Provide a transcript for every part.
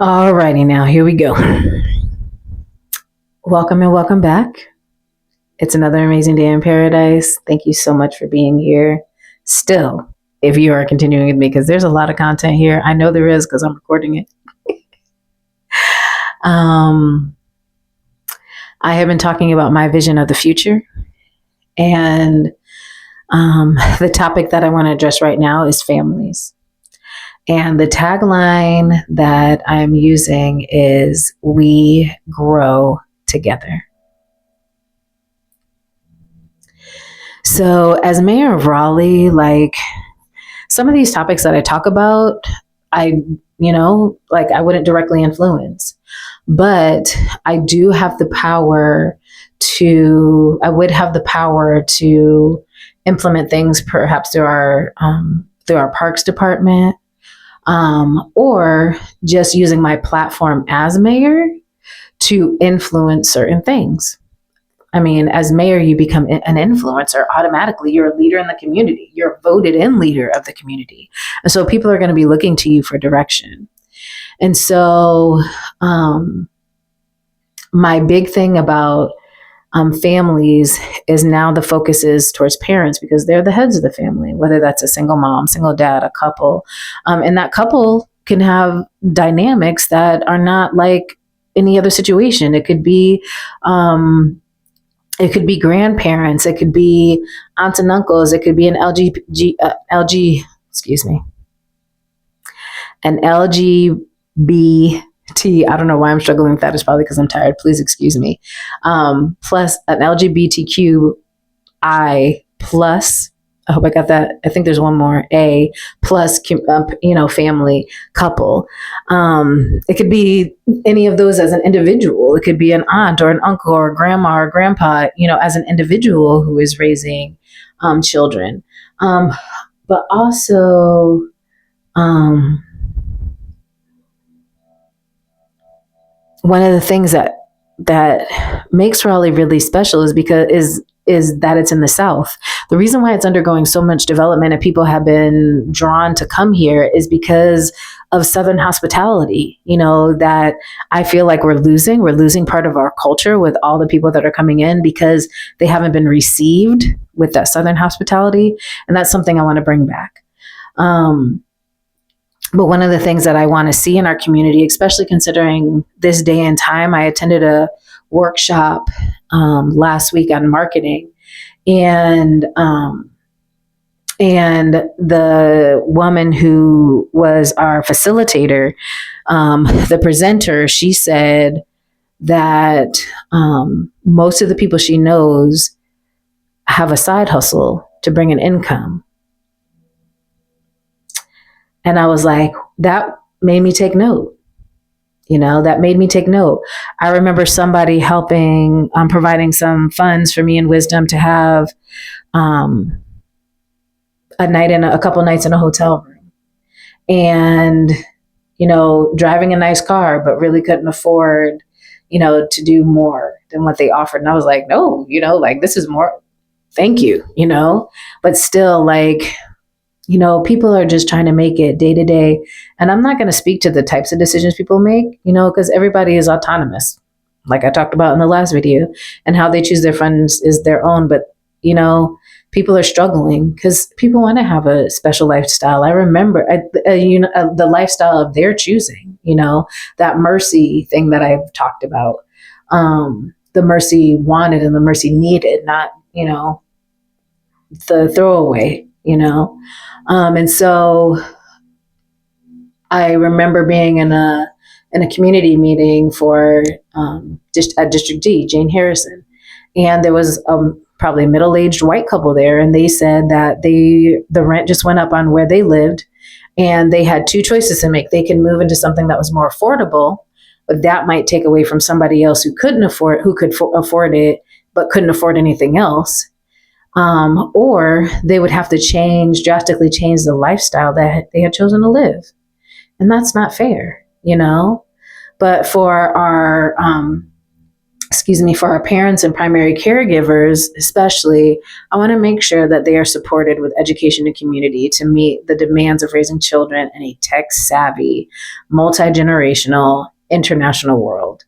Alrighty, now here we go. Welcome and welcome back. It's another amazing day in paradise. Thank you so much for being here. Still, if you are continuing with me, because there's a lot of content here. I know there is because I'm recording it. I have been talking about my vision of the future, and the topic that I want to address right now is families. And the tagline that I'm using is "We grow together." So, as mayor of Raleigh, like some of these topics that I talk about, I, I wouldn't directly influence, but I would have the power to implement things perhaps through our parks department, or just using my platform as mayor to influence certain things. I mean, as mayor, you become an influencer automatically. You're a leader in the community. You're a voted in leader of the community. And so people are going to be looking to you for direction. And so my big thing about families is now the focus is towards parents because they're the heads of the family, whether that's a single mom, single dad, a couple. And that couple can have dynamics that are not like any other situation. It could be grandparents. It could be aunts and uncles. It could be an LGBT. I don't know why I'm struggling with that. It's probably because I'm tired. Please excuse me. Plus an LGBTQI plus. I hope I got that. I think there's one more A plus, family couple. It could be any of those as an individual. It could be an aunt or an uncle or grandma or grandpa, as an individual who is raising children. But also, one of the things that makes Raleigh really special is that it's in the South. The reason why it's undergoing so much development and people have been drawn to come here is because of Southern hospitality, that I feel like we're losing. We're losing part of our culture with all the people that are coming in because they haven't been received with that Southern hospitality. And that's something I want to bring back. But one of the things that I want to see in our community, especially considering this day and time, I attended a workshop last week on marketing, and the woman who was our facilitator, the presenter, she said that most of the people she knows have a side hustle to bring an income. And I was like, that made me take note. That made me take note. I remember somebody helping, providing some funds for me and Wisdom to have a couple nights in a hotel room, and driving a nice car, but really couldn't afford, to do more than what they offered. And I was like, no, this is more. Thank you, but still, people are just trying to make it day to day. And I'm not going to speak to the types of decisions people make, because everybody is autonomous, like I talked about in the last video, and how they choose their friends is their own. But, people are struggling because people want to have a special lifestyle. I remember, the lifestyle of their choosing, that mercy thing that I've talked about, the mercy wanted and the mercy needed, not, the throwaway, and so I remember being in a community meeting for at District D, Jane Harrison, and there was probably a middle-aged white couple there, and they said that the rent just went up on where they lived, and they had two choices to make. They can move into something that was more affordable, but that might take away from somebody else who could afford it, but couldn't afford anything else. Or they would have to drastically change the lifestyle that they had chosen to live. And that's not fair, But for our for our parents and primary caregivers, especially, I want to make sure that they are supported with education and community to meet the demands of raising children in a tech savvy, multi generational, international world.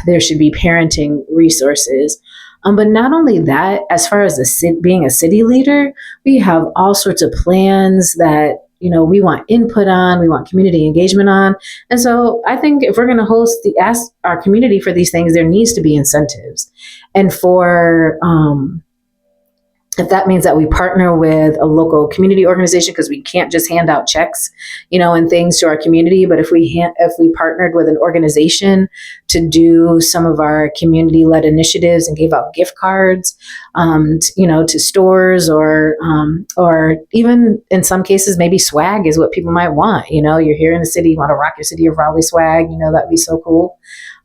There should be parenting resources. But not only that, as far as being a city leader, we have all sorts of plans that we want input on, we want community engagement on. And so I think if we're going to ask our community for these things, there needs to be incentives. And for if that means that we partner with a local community organization, because we can't just hand out checks, and things to our community, but if we partnered with an organization to do some of our community-led initiatives and gave out gift cards, to stores, or even in some cases maybe swag is what people might want. You're here in the city, you want to rock your City of Raleigh swag, that'd be so cool.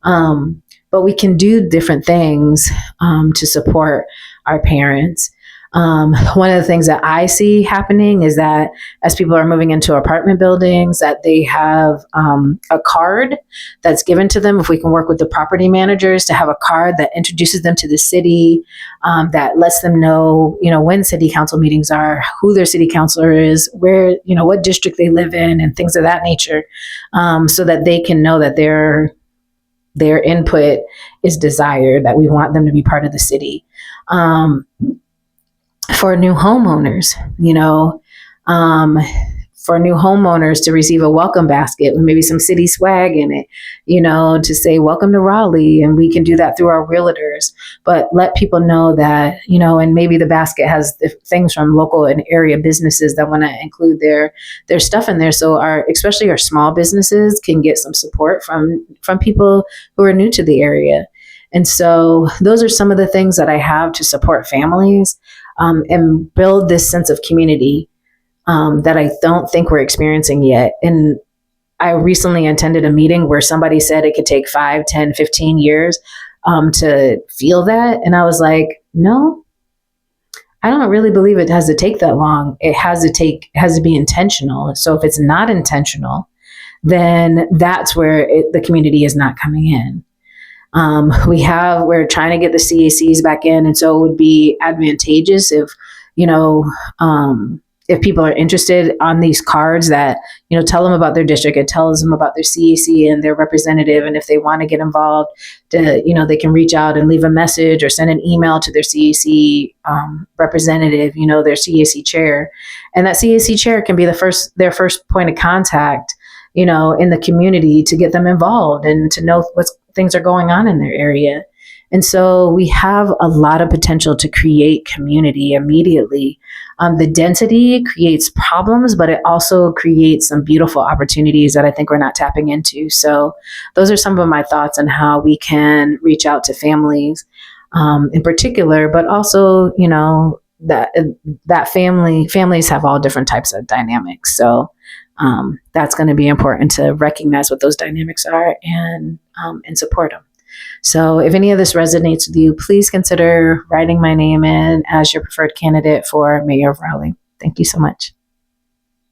But we can do different things to support our parents. One of the things that I see happening is that as people are moving into apartment buildings, that they have a card that's given to them. If we can work with the property managers to have a card that introduces them to the city, that lets them know, when city council meetings are, who their city councilor is, where, what district they live in, and things of that nature, so that they can know that their input is desired, that we want them to be part of the city. For new homeowners, to receive a welcome basket with maybe some city swag in it, to say, welcome to Raleigh. And we can do that through our realtors, but let people know that, and maybe the basket has the things from local and area businesses that want to include their stuff in there. So especially our small businesses can get some support from people who are new to the area. And so those are some of the things that I have to support families, and build this sense of community that I don't think we're experiencing yet. And I recently attended a meeting where somebody said it could take 5, 10, 15 years to feel that. And I was like, no, I don't really believe it has to take that long. It has to be intentional. So if it's not intentional, then that's where the community is not coming in. We're trying to get the CACs back in. And so it would be advantageous if people are interested on these cards that, tell them about their district, and tells them about their CAC and their representative. And if they want to get involved, they can reach out and leave a message or send an email to their CAC representative, their CAC chair. And that CAC chair can be their first point of contact, in the community, to get them involved and to know what things are going on in their area. And so we have a lot of potential to create community immediately. The density creates problems, but it also creates some beautiful opportunities that I think we're not tapping into. So those are some of my thoughts on how we can reach out to families in particular, but also, that families have all different types of dynamics. So that's going to be important to recognize what those dynamics are and support them. So if any of this resonates with you, please consider writing my name in as your preferred candidate for Mayor of Raleigh. Thank you so much.